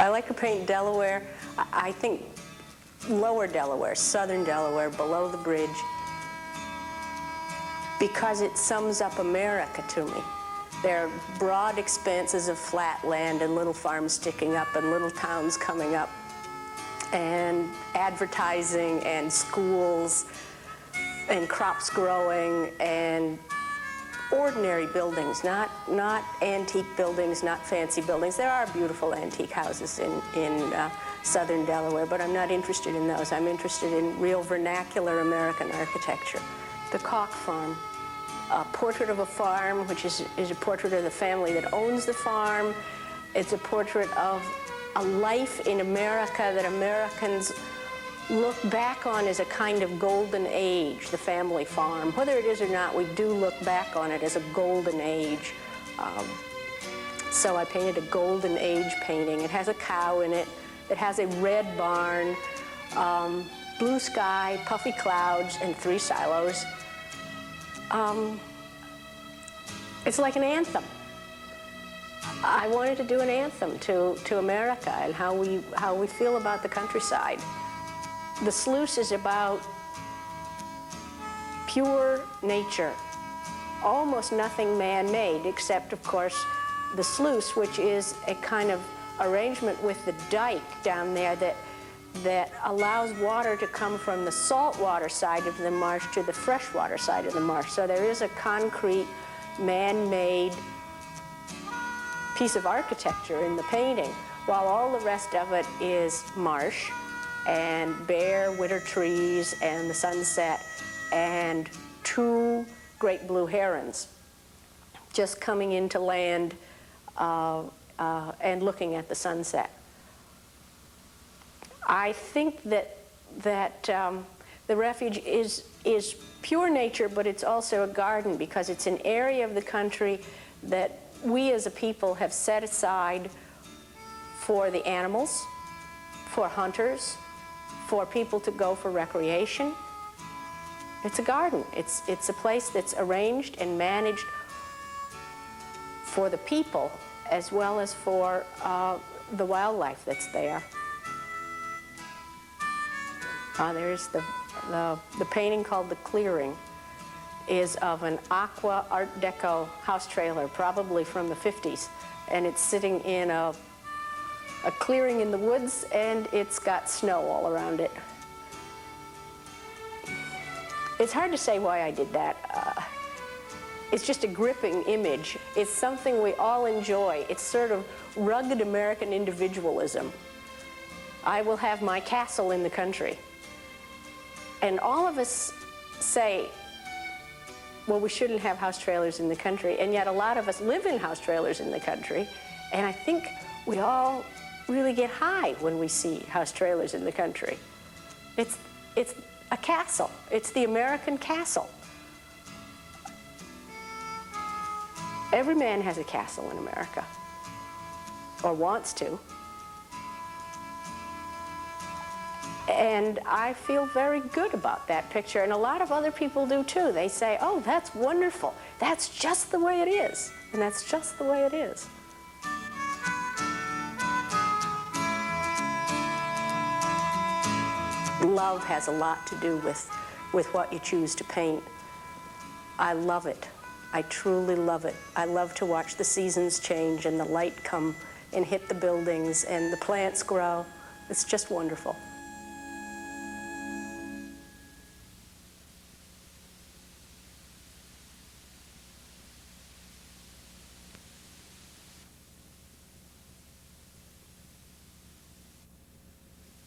I like to paint Delaware. I think lower Delaware, southern Delaware, below the bridge, because it sums up America to me. There are broad expanses of flat land and little farms sticking up and little towns coming up, and advertising and schools and crops growing and ordinary buildings, not antique buildings, not fancy buildings. There are beautiful antique houses in southern Delaware, but I'm not interested in those. I'm interested in real vernacular American architecture. The Cock Farm, a portrait of a farm, which is a portrait of the family that owns the farm. It's a portrait of a life in America that Americans look back on as a kind of golden age, the family farm. Whether it is or not, we do look back on it as a golden age. So I painted a golden age painting. It has a cow in it. It has a red barn, blue sky, puffy clouds, and 3 silos. It's like an anthem. I wanted to do an anthem to America and how we feel about the countryside. The sluice is about pure nature, almost nothing man-made, except, of course, the sluice, which is a kind of arrangement with the dike down there that allows water to come from the saltwater side of the marsh to the freshwater side of the marsh. So there is a concrete, man-made piece of architecture in the painting, while all the rest of it is marsh and bare winter trees and the sunset and 2 great blue herons just coming into land and looking at the sunset. I think that the refuge is pure nature, but it's also a garden, because it's an area of the country that we as a people have set aside for the animals, for hunters, for people to go for recreation. It's a garden. It's a place that's arranged and managed for the people as well as for the wildlife that's there. There's the painting called The Clearing, is of an aqua Art Deco house trailer, probably from the 50s, and it's sitting in a clearing in the woods, and it's got snow all around it. It's hard to say why I did that. It's just a gripping image. It's something we all enjoy. It's sort of rugged American individualism. I will have my castle in the country. And all of us say, well, we shouldn't have house trailers in the country, and yet a lot of us live in house trailers in the country, and I think we all really get high when we see house trailers in the country. It's a castle. It's the American castle. Every man has a castle in America, or wants to. And I feel very good about that picture, and a lot of other people do too. They say, oh, that's wonderful. That's just the way it is. And that's just the way it is. Love has a lot to do with what you choose to paint. I love it. I truly love it. I love to watch the seasons change and the light come and hit the buildings and the plants grow. It's just wonderful.